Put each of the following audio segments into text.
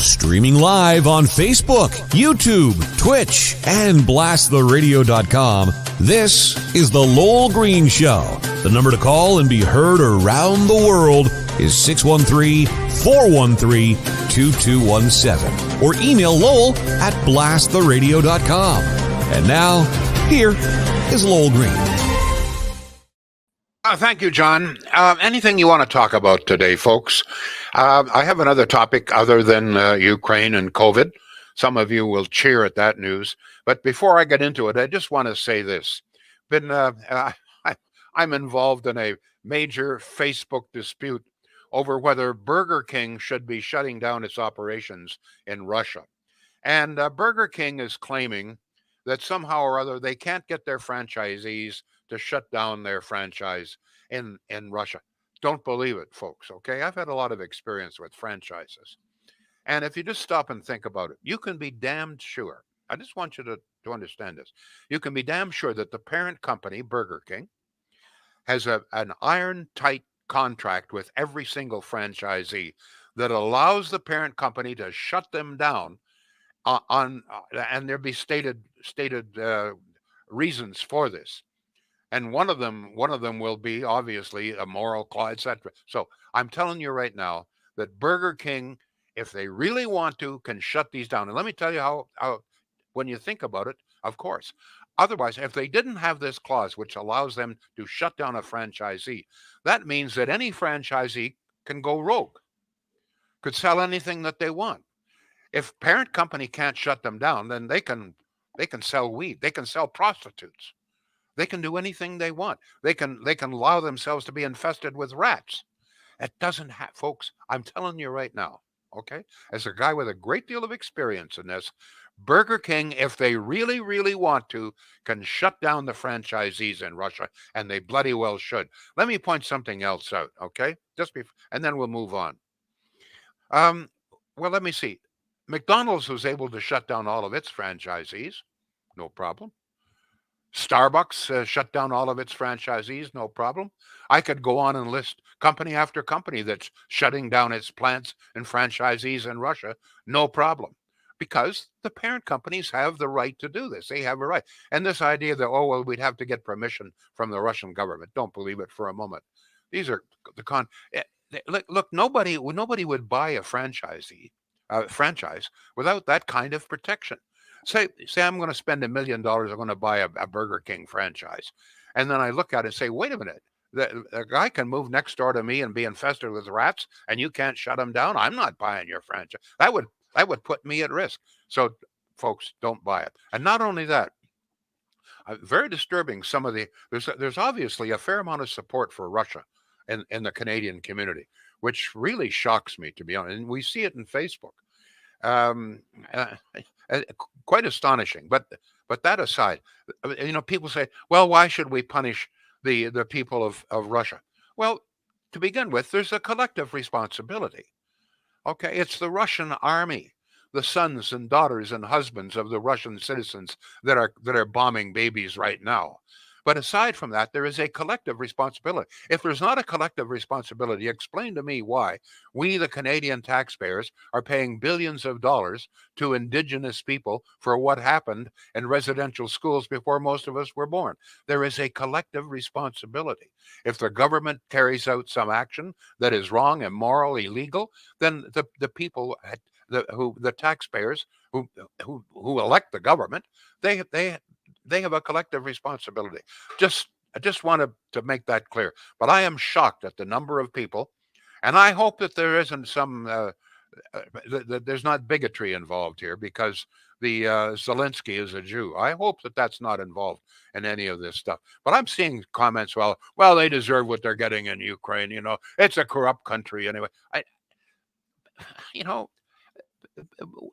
Streaming live on Facebook, YouTube, Twitch, and blasttheradio.com, this is The Lowell Green Show. The number to call and be heard around the world is 613-413-2217. Or email Lowell at blasttheradio.com. And now, here is Lowell Green. Thank you, John. Anything you want to talk about today, folks? I have another topic other than Ukraine and COVID. Some of you will cheer at that news. But before I get into it, I just want to say this. I'm involved in a major Facebook dispute over whether Burger King should be shutting down its operations in Russia. And Burger King is claiming that somehow or other they can't get their franchisees to shut down their franchise in Russia. Don't believe it, folks, okay? I've had a lot of experience with franchises. And if you just stop and think about it, you can be damned sure. I just want you to understand this. You can be damn sure that the parent company, Burger King, has an iron-tight contract with every single franchisee that allows the parent company to shut them down and there'll be stated reasons for this. And one of them will be obviously a moral clause, etc. So I'm telling you right now that Burger King, if they really want to, can shut these down. And let me tell you how when you think about it, of course. Otherwise, if they didn't have this clause which allows them to shut down a franchisee, that means that any franchisee can go rogue, could sell anything that they want. If parent company can't shut them down, then they can sell weed, they can sell prostitutes. They can do anything they want. They can allow themselves to be infested with rats. It doesn't have, folks, I'm telling you right now, okay? As a guy with a great deal of experience in this, Burger King, if they really, really want to, can shut down the franchisees in Russia, and they bloody well should. Let me point something else out, okay? And then we'll move on. Well, let me see. McDonald's was able to shut down all of its franchisees, no problem. Starbucks shut down all of its franchisees, no problem. I could go on and list company after company that's shutting down its plants and franchisees in Russia, no problem. Because the parent companies have the right to do this. They have a right. And this idea that, oh, well, we'd have to get permission from the Russian government, don't believe it for a moment. These are the look, nobody would buy a franchise without that kind of protection. Say I'm going to spend $1 million. I'm going to buy a Burger King franchise. And then I look at it and say, wait a minute, the guy can move next door to me and be infested with rats and you can't shut him down. I'm not buying your franchise. That would put me at risk. So folks, don't buy it. And not only that, very disturbing, there's obviously a fair amount of support for Russia in the Canadian community, which really shocks me, to be honest. And we see it in Facebook. Quite astonishing. But that aside, people say, well, why should we punish the people of Russia? Well, to begin with, there's a collective responsibility. Okay, it's the Russian army, the sons and daughters and husbands of the Russian citizens that are bombing babies right now. But aside from that, there is a collective responsibility. If there's not a collective responsibility, explain to me why we, the Canadian taxpayers, are paying billions of dollars to Indigenous people for what happened in residential schools before most of us were born. There is a collective responsibility. If the government carries out some action that is wrong, immoral, illegal, then the people, the taxpayers who elect the government, they have a collective responsibility. I just wanted to make that clear. But I am shocked at the number of people, and I hope that there isn't that there's not bigotry involved here because the Zelensky is a Jew. I hope that that's not involved in any of this stuff. But I'm seeing comments, well, they deserve what they're getting in Ukraine. It's a corrupt country anyway.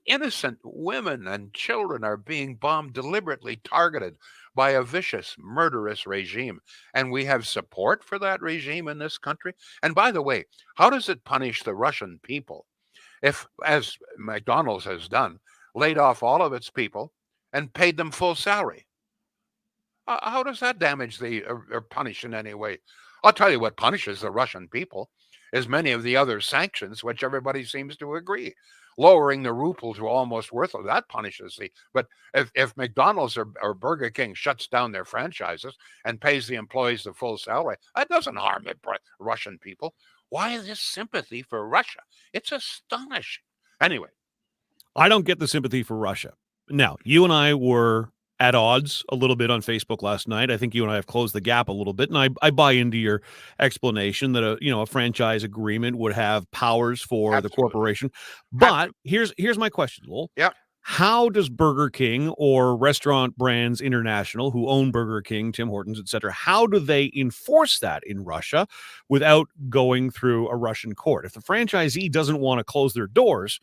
Innocent women and children are being bombed, deliberately targeted by a vicious, murderous regime. And we have support for that regime in this country. And by the way, how does it punish the Russian people if, as McDonald's has done, laid off all of its people and paid them full salary? How does that damage or punish in any way? I'll tell you what punishes the Russian people is many of the other sanctions, which everybody seems to agree. Lowering the ruble to almost worthless, that punishes the. But if McDonald's or Burger King shuts down their franchises and pays the employees the full salary, that doesn't harm the Russian people. Why this sympathy for Russia? It's astonishing. Anyway, I don't get the sympathy for Russia. Now, you and I were at odds a little bit on Facebook last night. I think you and I have closed the gap a little bit, and I buy into your explanation that a franchise agreement would have powers for the corporation. But here's my question, Lowell. Yeah. How does Burger King or Restaurant Brands International, who own Burger King, Tim Hortons, et cetera, how do they enforce that in Russia without going through a Russian court? If the franchisee doesn't want to close their doors,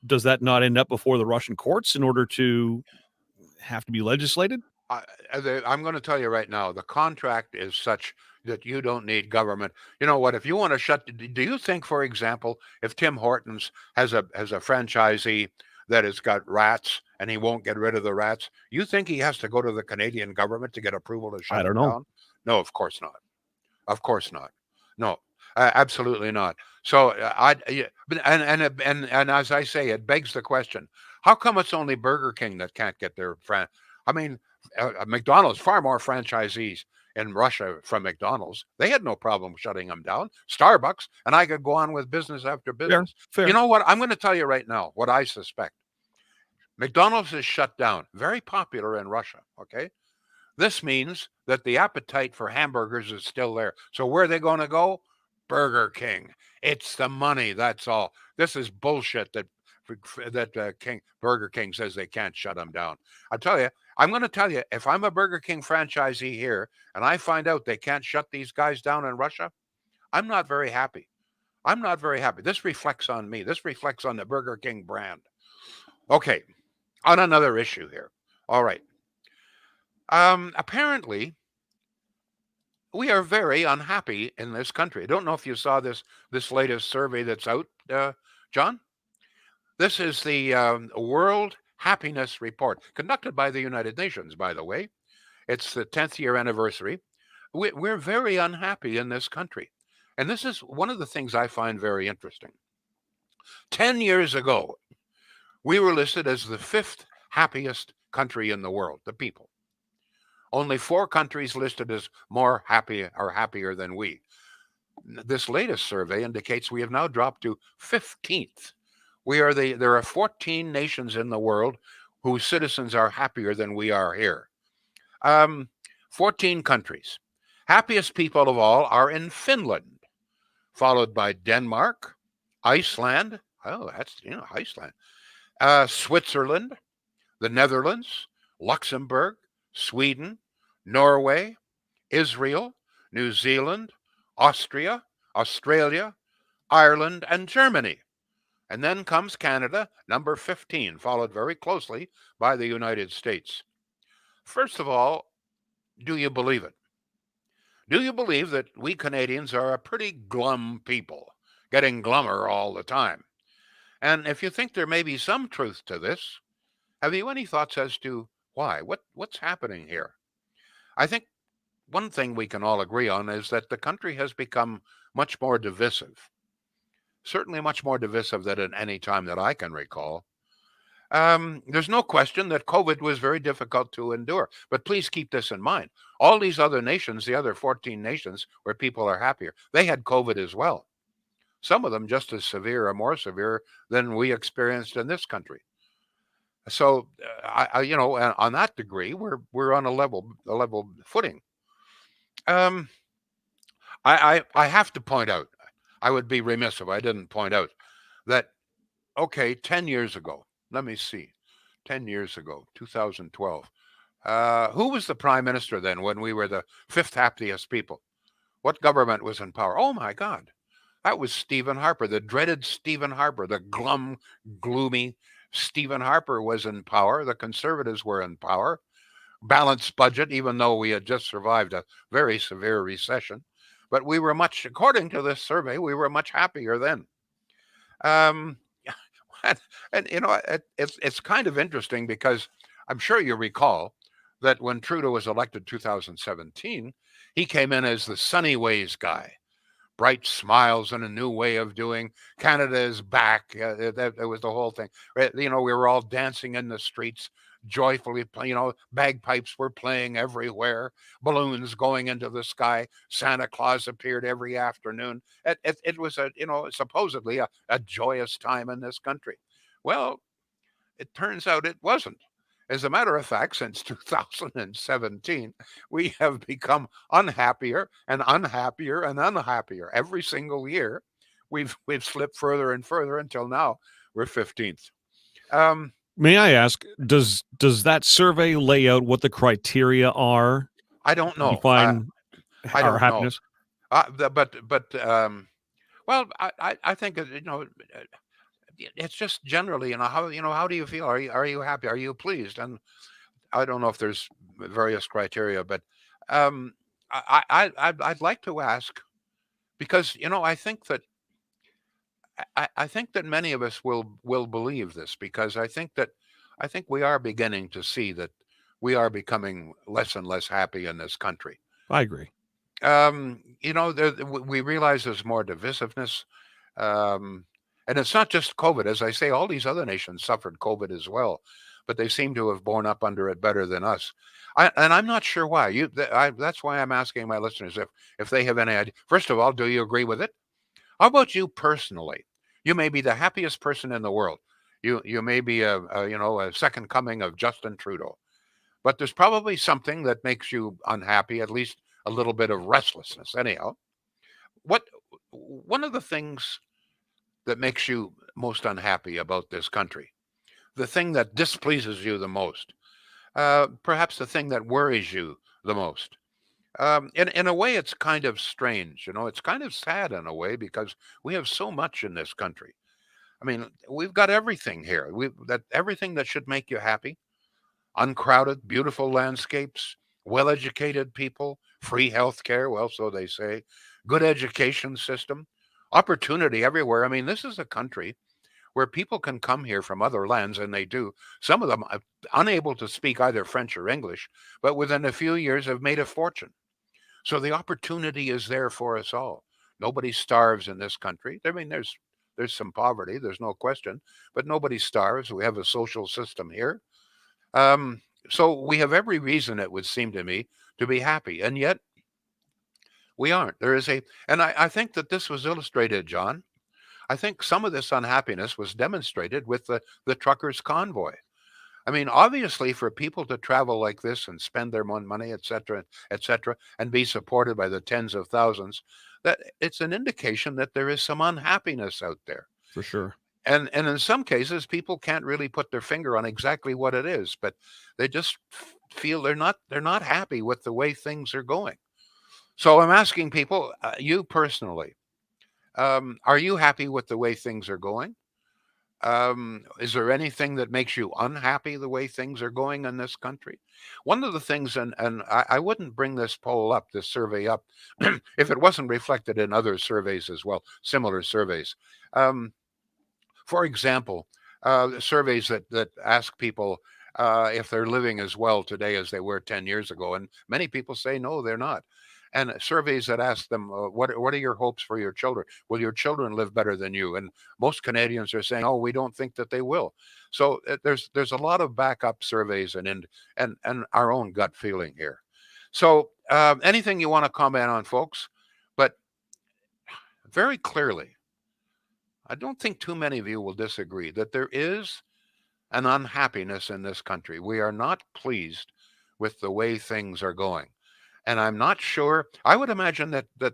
does that not end up before the Russian courts in order to have to be legislated? I'm going to tell you right now, the contract is such that you don't need government. You know what? If you want to shut, do you think, for example, if Tim Hortons has a franchisee that has got rats and he won't get rid of the rats, you think he has to go to the Canadian government to get approval to shut it down? No, of course not. Of course not. No, absolutely not. So and as I say, it begs the question: how come it's only Burger King that can't get their I mean, McDonald's far more franchisees in Russia from McDonald's. They had no problem shutting them down. Starbucks, and I could go on with business after business. Fair. You know what? I'm going to tell you right now what I suspect. McDonald's is shut down. Very popular in Russia. Okay. This means that the appetite for hamburgers is still there. So where are they going to go? Burger King. It's the money. That's all. This is bullshit that Burger King says they can't shut them down. I'm going to tell you, if I'm a Burger King franchisee here and I find out they can't shut these guys down in Russia, I'm not very happy. I'm not very happy. This reflects on me. This reflects on the Burger King brand. Okay, on another issue here. All right. Apparently, we are very unhappy in this country. I don't know if you saw this latest survey that's out, John. This is the World Happiness Report, conducted by the United Nations, by the way. It's the 10th year anniversary. We're very unhappy in this country. And this is one of the things I find very interesting. 10 years ago, we were listed as the 5th happiest country in the world, the people. Only 4 countries listed as more happy or happier than we. This latest survey indicates we have now dropped to 15th. There are 14 nations in the world whose citizens are happier than we are here. 14 countries. Happiest people of all are in Finland, followed by Denmark, Iceland. Oh, that's, Iceland. Switzerland, the Netherlands, Luxembourg, Sweden, Norway, Israel, New Zealand, Austria, Australia, Ireland, and Germany. And then comes Canada, number 15, followed very closely by the United States. First of all, do you believe it? Do you believe that we Canadians are a pretty glum people, getting glummer all the time? And if you think there may be some truth to this, have you any thoughts as to why? What's happening here? I think one thing we can all agree on is that the country has become much more divisive. Certainly much more divisive than at any time that I can recall. There's no question that COVID was very difficult to endure. But please keep this in mind. All these other nations, the other 14 nations where people are happier, they had COVID as well. Some of them just as severe or more severe than we experienced in this country. So, on that degree, we're on a level footing. I have to point out, I would be remiss if I didn't point out that, 10 years ago, let me see, 10 years ago, 2012, who was the prime minister then when we were the 5th happiest people? What government was in power? Oh my God. That was Stephen Harper, the dreaded Stephen Harper, the glum, gloomy Stephen Harper was in power. The conservatives were in power. Balanced budget, even though we had just survived a very severe recession. But we were much, according to this survey, we were much happier then. Um, and, it's kind of interesting because I'm sure you recall that when Trudeau was elected 2017, he came in as the sunny ways guy, bright smiles and a new way of doing. Canada is back. That was the whole thing. Right? We were all dancing in the streets joyfully. Bagpipes were playing everywhere, balloons going into the sky. Santa Claus appeared every afternoon. It was supposedly a joyous time in this country. Well, it turns out it wasn't. As a matter of fact, since 2017, we have become unhappier and unhappier and unhappier every single year. We've slipped further and further until now we're 15th. May I ask, does that survey lay out what the criteria are? I don't know. Define I our don't happiness. know. Well, I think it's just generally, how do you feel? Are you happy? Are you pleased? And I don't know if there's various criteria, but I'd like to ask because I think that many of us will believe this because I think we are beginning to see that we are becoming less and less happy in this country. I agree. We realize there's more divisiveness. And it's not just COVID. As I say, all these other nations suffered COVID as well, but they seem to have borne up under it better than us. And I'm not sure why. That's why I'm asking my listeners if they have any idea. First of all, do you agree with it? How about you personally? You may be the happiest person in the world. You may be a second coming of Justin Trudeau, but there's probably something that makes you unhappy, at least a little bit of restlessness. Anyhow, one of the things that makes you most unhappy about this country, the thing that displeases you the most, perhaps the thing that worries you the most. In a way, it's kind of strange. It's kind of sad in a way because we have so much in this country. I mean, we've got everything here. Everything that should make you happy: uncrowded, beautiful landscapes, well-educated people, free health care. Well, so they say, good education system, opportunity everywhere. I mean, this is a country where people can come here from other lands, and they do. Some of them are unable to speak either French or English, but within a few years have made a fortune. So the opportunity is there for us all. Nobody starves in this country. I mean, there's some poverty, there's no question, but nobody starves. We have a social system here. So we have every reason, it would seem to me, to be happy, and yet we aren't. And I think that this was illustrated, John. I think some of this unhappiness was demonstrated with the truckers' convoy. I mean, obviously, for people to travel like this and spend their money, et cetera, and be supported by the tens of thousands, that it's an indication that there is some unhappiness out there. For sure. And in some cases, people can't really put their finger on exactly what it is, but they just feel they're not happy with the way things are going. So I'm asking people, you personally, are you happy with the way things are going? Is there anything that makes you unhappy the way things are going in this country? One of the things, and I wouldn't bring this survey up, if it wasn't reflected in other surveys as well, similar surveys. For example, surveys that ask people if they're living as well today as they were 10 years ago, and many people say no, they're not. And surveys that ask them, what are your hopes for your children? Will your children live better than you? And most Canadians are saying, oh, we don't think that they will. So there's a lot of backup surveys and our own gut feeling here. So anything you want to comment on, folks? But very clearly, I don't think too many of you will disagree that there is an unhappiness in this country. We are not pleased with the way things are going. And I'm not sure. I would imagine that a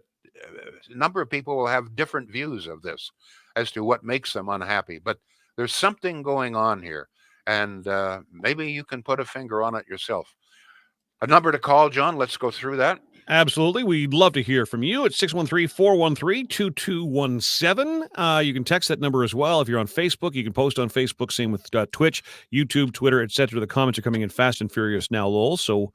number of people will have different views of this as to what makes them unhappy. But there's something going on here, and maybe you can put a finger on it yourself. A number to call, John. Let's go through that. Absolutely. We'd love to hear from you at 613-413-2217. You can text that number as well. If you're on Facebook, you can post on Facebook. Same with Twitch, YouTube, Twitter, etc. The comments are coming in fast and furious now, Lowell. So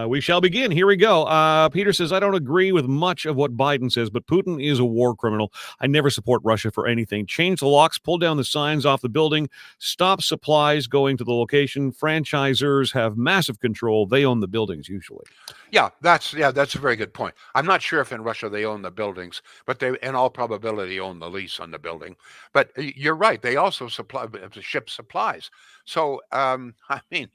we shall begin. Here we go. Peter says, I don't agree with much of what Biden says, but Putin is a war criminal. I never support Russia for anything. Change the locks, pull down the signs off the building, stop supplies going to the location. Franchisors have massive control. They own the buildings usually. Yeah, that's a very good point. I'm not sure if in Russia they own the buildings, but they, in all probability, own the lease on the building. But you're right; they also ship supplies. So, I mean,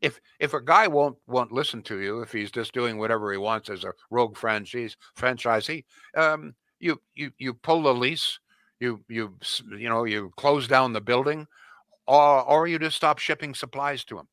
if a guy won't listen to you, if he's just doing whatever he wants as a rogue franchisee, you pull the lease, you close down the building, or you just stop shipping supplies to him.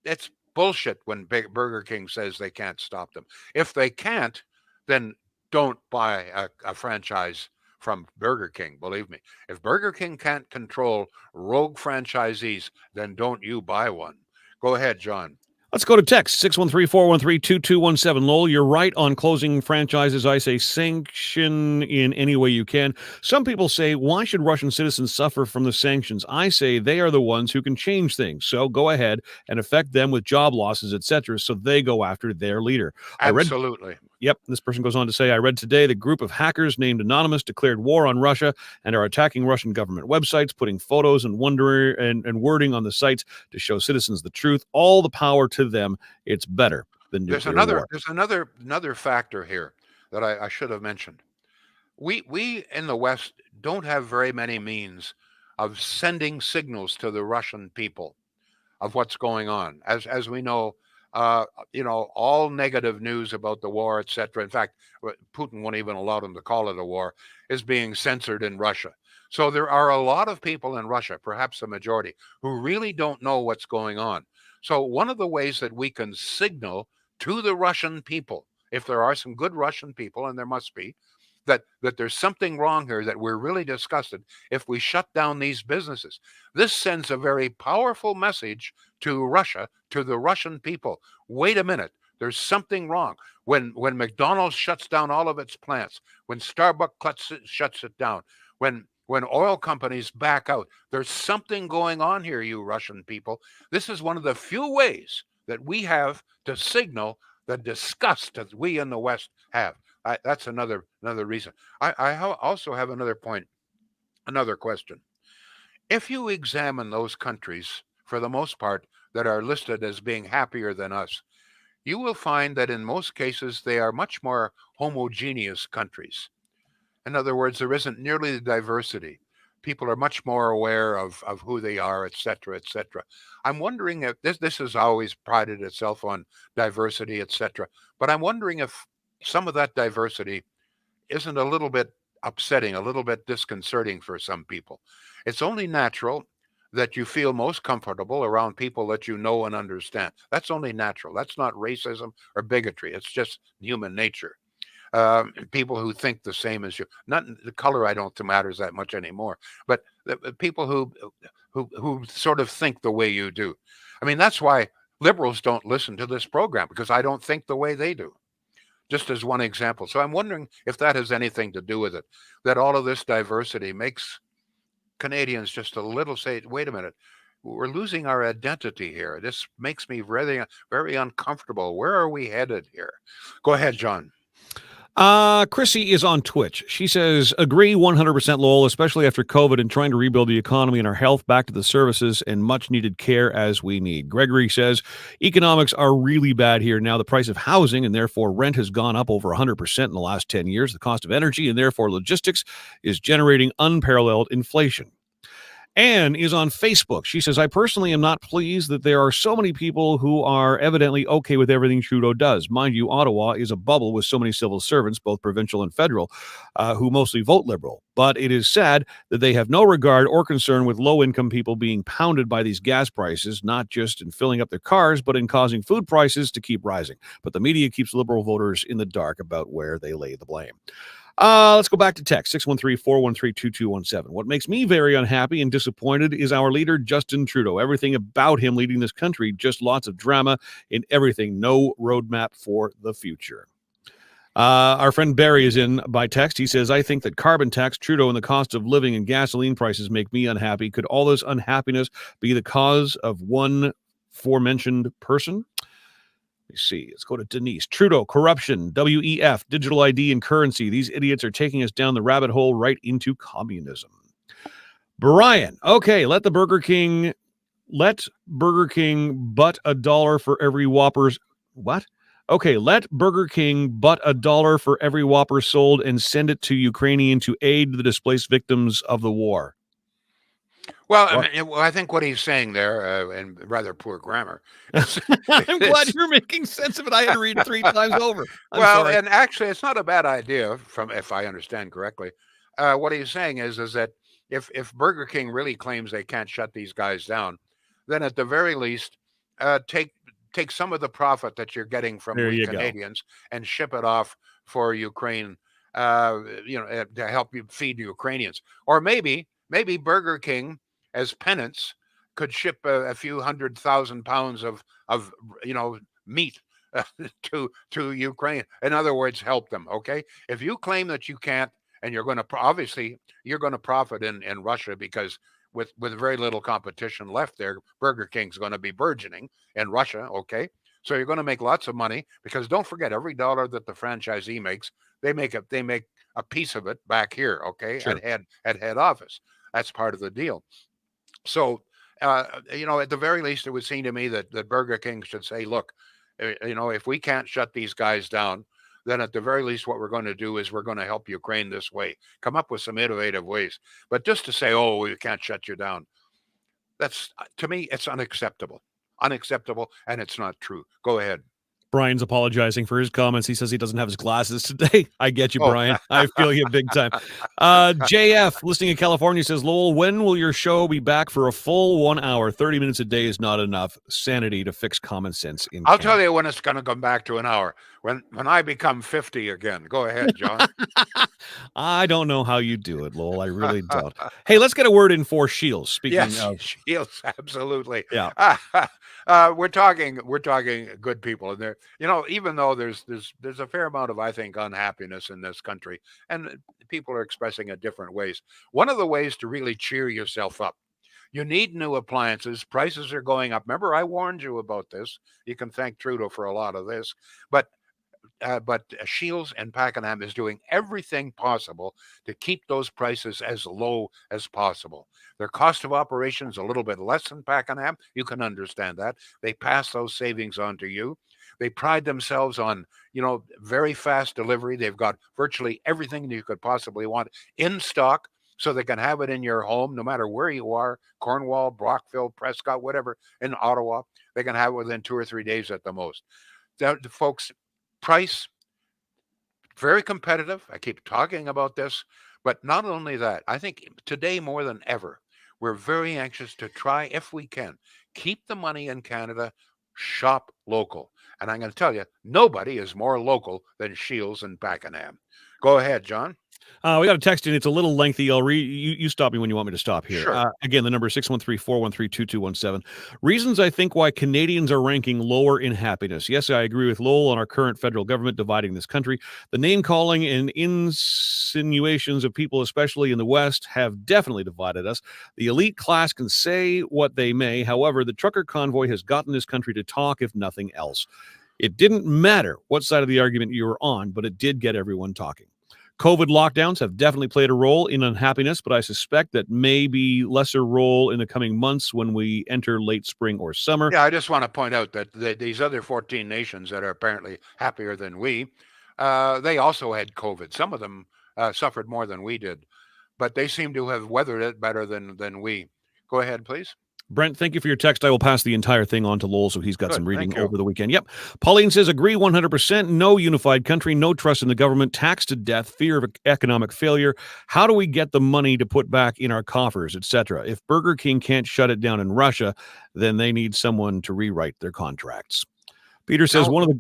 It's bullshit when Burger King says they can't stop them. If they can't, then don't buy a franchise from Burger King. Believe me, if Burger King can't control rogue franchisees, then don't you buy one. Go ahead, John. Let's go to text, 613-413-2217. Lowell, you're right on closing franchises. I say sanction in any way you can. Some people say, why should Russian citizens suffer from the sanctions? I say they are the ones who can change things. So go ahead and affect them with job losses, etc. So they go after their leader. Absolutely. Yep. This person goes on to say, I read today the group of hackers named Anonymous declared war on Russia and are attacking Russian government websites, putting photos and wording on the sites to show citizens the truth. All the power to them. It's better than nuclear war. There's another factor here that I should have mentioned. We in the West don't have very many means of sending signals to the Russian people of what's going on. As we know, all negative news about the war, etc. In fact, Putin won't even allow them to call it a war, is being censored in Russia. So there are a lot of people in Russia, perhaps a majority, who really don't know what's going on. So one of the ways that we can signal to the Russian people, if there are some good Russian people, and there must be, that there's something wrong here, that we're really disgusted if we shut down these businesses. This sends a very powerful message to Russia, to the Russian people. Wait a minute, there's something wrong. When McDonald's shuts down all of its plants, when Starbucks shuts it down, when oil companies back out, there's something going on here, you Russian people. This is one of the few ways that we have to signal the disgust that we in the West have. That's another reason. I also have another point, another question. If you examine those countries, for the most part, that are listed as being happier than us, you will find that in most cases they are much more homogeneous countries. In other words, there isn't nearly the diversity. People are much more aware of who they are, et cetera, et cetera. I'm wondering if this has always prided itself on diversity, et cetera. But I'm wondering if some of that diversity isn't a little bit upsetting, a little bit disconcerting for some people. It's only natural that you feel most comfortable around people that you know and understand. That's only natural. That's not racism or bigotry. It's just human nature. People who think the same as you. Not the color, I don't think matters that much anymore, but the people who sort of think the way you do. I mean, that's why liberals don't listen to this program, because I don't think the way they do. Just as one example. So I'm wondering if that has anything to do with it, that all of this diversity makes Canadians just a little say, wait a minute, we're losing our identity here. This makes me very, very uncomfortable. Where are we headed here? Go ahead, John. Chrissy is on Twitch. She says, agree 100% Lowell, especially after COVID and trying to rebuild the economy and our health back to the services and much needed care as we need. Gregory says, economics are really bad here. Now the price of housing and therefore rent has gone up over 100% in the last 10 years. The cost of energy and therefore logistics is generating unparalleled inflation. Anne is on Facebook. She says, I personally am not pleased that there are so many people who are evidently okay with everything Trudeau does. Mind you, Ottawa is a bubble with so many civil servants, both provincial and federal, who mostly vote Liberal. But it is sad that they have no regard or concern with low-income people being pounded by these gas prices, not just in filling up their cars, but in causing food prices to keep rising. But the media keeps Liberal voters in the dark about where they lay the blame. Let's go back to text, 613-413-2217. What makes me very unhappy and disappointed is our leader, Justin Trudeau. Everything about him leading this country, just lots of drama in everything. No roadmap for the future. Our friend Barry is in by text. He says, I think that carbon tax, Trudeau, and the cost of living and gasoline prices make me unhappy. Could all this unhappiness be the cause of one aforementioned person? Let me see. Let's go to Denise. Trudeau, corruption, WEF, digital ID and currency. These idiots are taking us down the rabbit hole right into communism. Brian, okay, let Burger King butt $1 for every Whoppers. What? Okay, let Burger King butt $1 for every Whopper sold and send it to Ukrainian to aid the displaced victims of the war. Well, I think what he's saying there, and rather poor grammar. I'm glad you're making sense of it. I had to read it 3 times over. I'm sorry. And actually, it's not a bad idea, if I understand correctly. What he's saying is that if Burger King really claims they can't shut these guys down, then at the very least, take some of the profit that you're getting from Canadians and ship it off for Ukraine, to help you feed Ukrainians. Or maybe Burger King, as penance, could ship a few 100,000 pounds of meat to Ukraine. In other words, help them. Okay, if you claim that you can't, and you're going to obviously you're going to profit in Russia, because with very little competition left there, Burger King's going to be burgeoning in Russia. Okay, so you're going to make lots of money, because don't forget, every dollar that the franchisee makes, they make a piece of it back here. Okay, Sure. at head office. That's part of the deal. So, at the very least, it would seem to me that Burger King should say, look, if we can't shut these guys down, then at the very least, what we're going to do is we're going to help Ukraine this way. Come up with some innovative ways. But just to say, oh, we can't shut you down, that's, to me, it's unacceptable. Unacceptable, and it's not true. Go ahead. Brian's apologizing for his comments. He says he doesn't have his glasses today. I get you, Brian. I feel you big time. JF, listening in California, says, Lowell, when will your show be back for a full 1 hour? 30 minutes a day is not enough. Sanity to fix common sense in I'll tell you when it's going to come back to an hour. When I become 50 again. Go ahead, John. I don't know how you do it, Lowell. I really don't. Hey, let's get a word in for Shields. Speaking of Shields, absolutely. Yeah. We're talking good people, and there, even though there's a fair amount of, I think, unhappiness in this country, and people are expressing it different ways. One of the ways to really cheer yourself up, you need new appliances. Prices are going up. Remember, I warned you about this. You can thank Trudeau for a lot of this, but Shields and Pakenham is doing everything possible to keep those prices as low as possible. Their cost of operation is a little bit less than Pakenham. You can understand that. They pass those savings on to you. They pride themselves on, very fast delivery. They've got virtually everything you could possibly want in stock, so they can have it in your home, no matter where you are, Cornwall, Brockville, Prescott, whatever, in Ottawa. They can have it within 2 or 3 days at the most. Folks, price, very competitive. I keep talking about this, but not only that, I think today more than ever, we're very anxious to try, if we can, keep the money in Canada, shop local. And I'm going to tell you, nobody is more local than Shields and Pakenham. Go ahead, John. We got a text in. It's a little lengthy. I'll read. You stop me when you want me to stop here. Sure. Again, the number is 613-413-2217. Reasons I think why Canadians are ranking lower in happiness. Yes, I agree with Lowell on our current federal government dividing this country. The name-calling and insinuations of people, especially in the West, have definitely divided us. The elite class can say what they may. However, the trucker convoy has gotten this country to talk, if nothing else. It didn't matter what side of the argument you were on, but it did get everyone talking. COVID lockdowns have definitely played a role in unhappiness, but I suspect that may be lesser role in the coming months when we enter late spring or summer. Yeah, I just want to point out that these other 14 nations that are apparently happier than we, they also had COVID. Some of them suffered more than we did, but they seem to have weathered it better than we. Go ahead, please. Brent, thank you for your text. I will pass the entire thing on to Lowell so he's got some reading over the weekend. Yep. Pauline says, agree 100%. No unified country, no trust in the government, tax to death, fear of economic failure. How do we get the money to put back in our coffers, etc.? If Burger King can't shut it down in Russia, then they need someone to rewrite their contracts. Peter says, one of the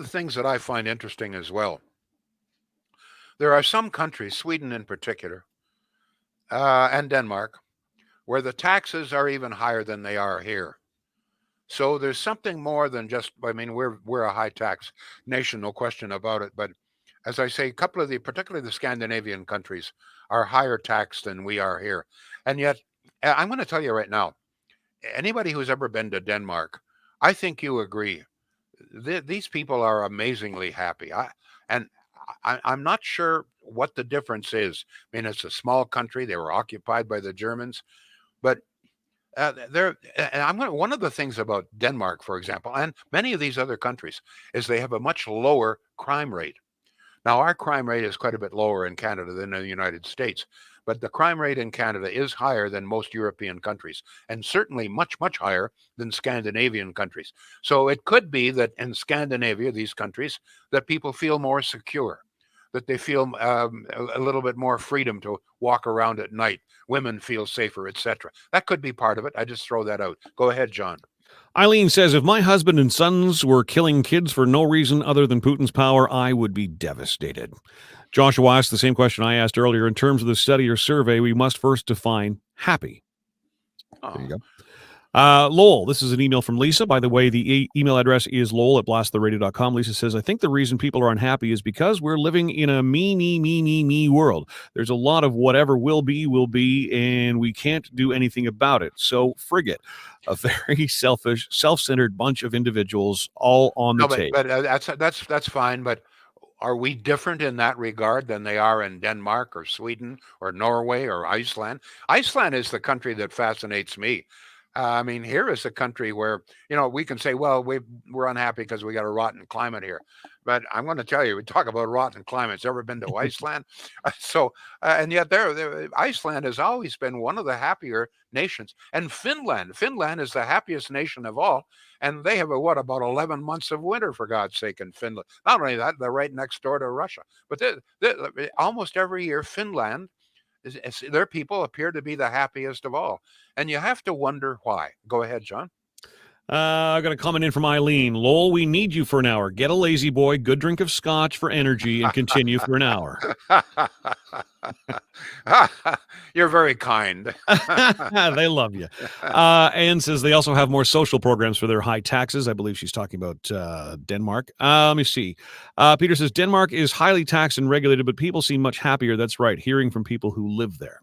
things that I find interesting as well, there are some countries, Sweden in particular, and Denmark, where the taxes are even higher than they are here. So there's something more than just. I mean, we're a high tax nation, no question about it. But as I say, a couple of particularly the Scandinavian countries, are higher taxed than we are here, and yet I'm going to tell you right now, anybody who's ever been to Denmark, I think you agree. These people are amazingly happy. I'm not sure what the difference is. I mean, it's a small country. They were occupied by the Germans, but they're. And one of the things about Denmark, for example, and many of these other countries, is they have a much lower crime rate. Now, our crime rate is quite a bit lower in Canada than in the United States, but the crime rate in Canada is higher than most European countries, and certainly much, much higher than Scandinavian countries. So it could be that in Scandinavia, these countries, that people feel more secure, that they feel a little bit more freedom to walk around at night. Women feel safer, etc. That could be part of it. I just throw that out. Go ahead, John. Eileen says, if my husband and sons were killing kids for no reason other than Putin's power, I would be devastated. Joshua asked the same question I asked earlier. In terms of the study or survey, we must first define happy. Oh. There you go. Lowell, this is an email from Lisa. By the way, the email address is lowell@blasttheradio.com. Lisa says, I think the reason people are unhappy is because we're living in a me world. There's a lot of whatever will be, and we can't do anything about it. So frig it. A very selfish, self-centered bunch of individuals all on the table. But that's fine. But are we different in that regard than they are in Denmark or Sweden or Norway or Iceland? Iceland is the country that fascinates me. I mean, here is a country where, we can say, well, we're unhappy because we got a rotten climate here. But I'm going to tell you, we talk about rotten climates. Ever been to Iceland? And yet Iceland has always been one of the happier nations. And Finland is the happiest nation of all. And they have about 11 months of winter, for God's sake, in Finland. Not only that, they're right next door to Russia. But almost every year, Finland, their people appear to be the happiest of all. And you have to wonder why. Go ahead, John. I got a comment in from Eileen. Lowell, we need you for an hour. Get a lazy boy, good drink of scotch for energy, and continue for an hour. You're very kind. They love you. Anne says they also have more social programs for their high taxes. I believe she's talking about Denmark. Let me see. Peter says Denmark is highly taxed and regulated, but people seem much happier. That's right, hearing from people who live there.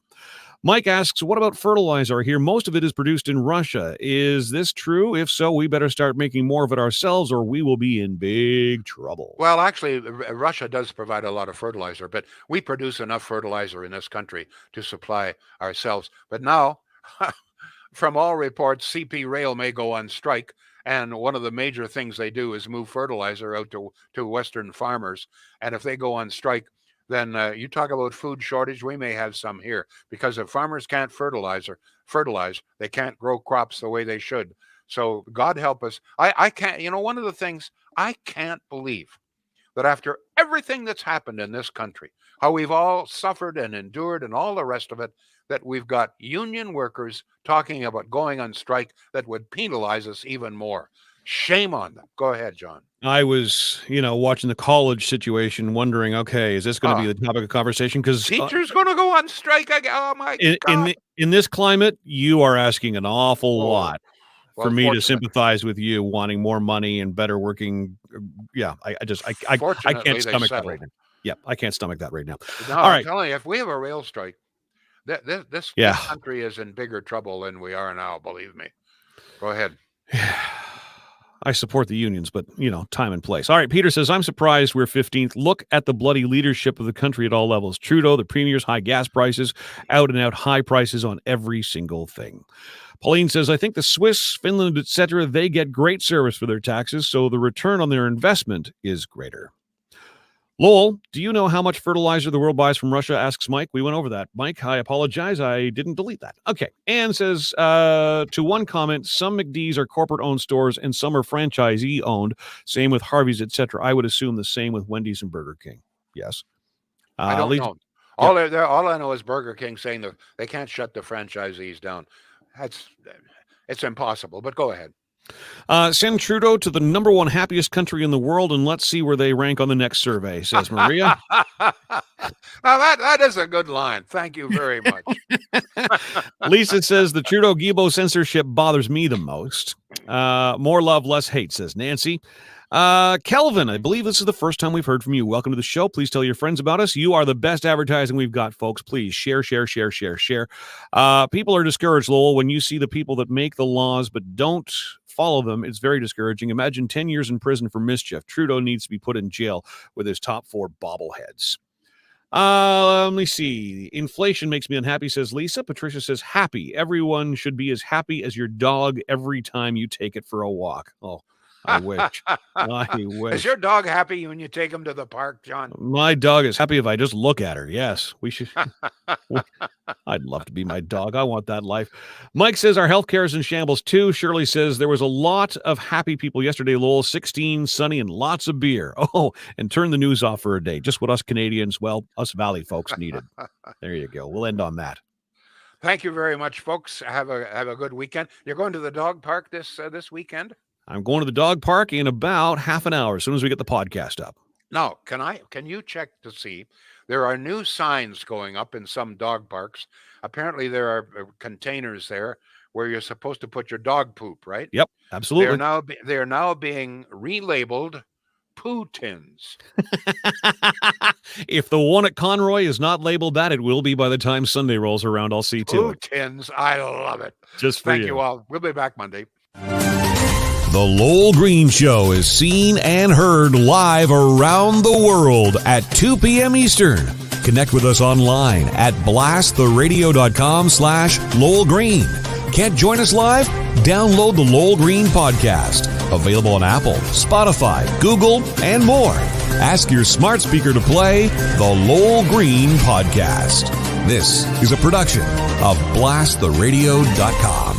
Mike asks, what about fertilizer? Here, most of it is produced in Russia. Is this true? If so, we better start making more of it ourselves or we will be in big trouble. Well, actually, Russia does provide a lot of fertilizer, but we produce enough fertilizer in this country to supply ourselves. But now, from all reports, CP Rail may go on strike. And one of the major things they do is move fertilizer out to Western farmers. And if they go on strike, then you talk about food shortage, we may have some here, because if farmers can't fertilize, they can't grow crops the way they should. So God help us. I can't, one of the things I can't believe that after everything that's happened in this country, how we've all suffered and endured and all the rest of it, that we've got union workers talking about going on strike that would penalize us even more. Shame on them. Go ahead, John. I was, watching the college situation, wondering, okay, is this going to be the topic of conversation? Because teachers going to go on strike again. Oh my God! In this climate, you are asking an awful lot for me to sympathize with you, wanting more money and better working. Yeah, I can't stomach that right now. Yeah, I can't stomach that right now. No, all right. I'm telling you, if we have a rail strike, this country is in bigger trouble than we are now. Believe me. Go ahead. I support the unions, but, time and place. All right, Peter says, I'm surprised we're 15th. Look at the bloody leadership of the country at all levels. Trudeau, the premier's high gas prices, out and out high prices on every single thing. Pauline says, I think the Swiss, Finland, etc., they get great service for their taxes, so the return on their investment is greater. Lowell, do you know how much fertilizer the world buys from Russia? Asks Mike. We went over that. Mike, I apologize. I didn't delete that. Okay. Anne says, to one comment, some McD's are corporate-owned stores and some are franchisee-owned. Same with Harvey's, etc. I would assume the same with Wendy's and Burger King. Yes. I don't know. All I know is Burger King saying that they can't shut the franchisees down. It's impossible, but go ahead. Send Trudeau to the number one happiest country in the world, and let's see where they rank on the next survey, says Maria. Now, that is a good line. Thank you very much. Lisa says the Trudeau-Guilbeault censorship bothers me the most. More love, less hate, says Nancy. Kelvin, I believe this is the first time we've heard from you. Welcome to the show. Please tell your friends about us. You are the best advertising we've got, folks. Please share. People are discouraged, Lowell, when you see the people that make the laws but don't follow them. It's very discouraging. Imagine 10 years in prison for mischief. Trudeau needs to be put in jail with his top 4 bobbleheads. Let me see. Inflation makes me unhappy, says Lisa. Patricia says happy. Everyone should be as happy as your dog every time you take it for a walk. Oh, I wish. I wish. Is your dog happy when you take him to the park, John? My dog is happy if I just look at her. Yes, we should. I'd love to be my dog. I want that life. Mike says our healthcare is in shambles too. Shirley says there was a lot of happy people yesterday, Lowell. 16, sunny, and lots of beer. Oh, and turn the news off for a day. Just what us Canadians, well, us Valley folks needed. There you go. We'll end on that. Thank you very much, folks. Have a good weekend. You're going to the dog park this weekend? I'm going to the dog park in about half an hour as soon as we get the podcast up. Now, can you check to see? There are new signs going up in some dog parks. Apparently, there are containers there where you're supposed to put your dog poop, right? Yep, absolutely. They are now being relabeled poo tins. If the one at Conroy is not labeled that, it will be by the time Sunday rolls around. I'll see to it. Poo tins. I love it. Just for Thank you all. We'll be back Monday. The Lowell Green Show is seen and heard live around the world at 2 p.m. Eastern. Connect with us online at blasttheradio.com/Lowell Green. Can't join us live? Download the Lowell Green podcast. Available on Apple, Spotify, Google, and more. Ask your smart speaker to play the Lowell Green podcast. This is a production of blasttheradio.com.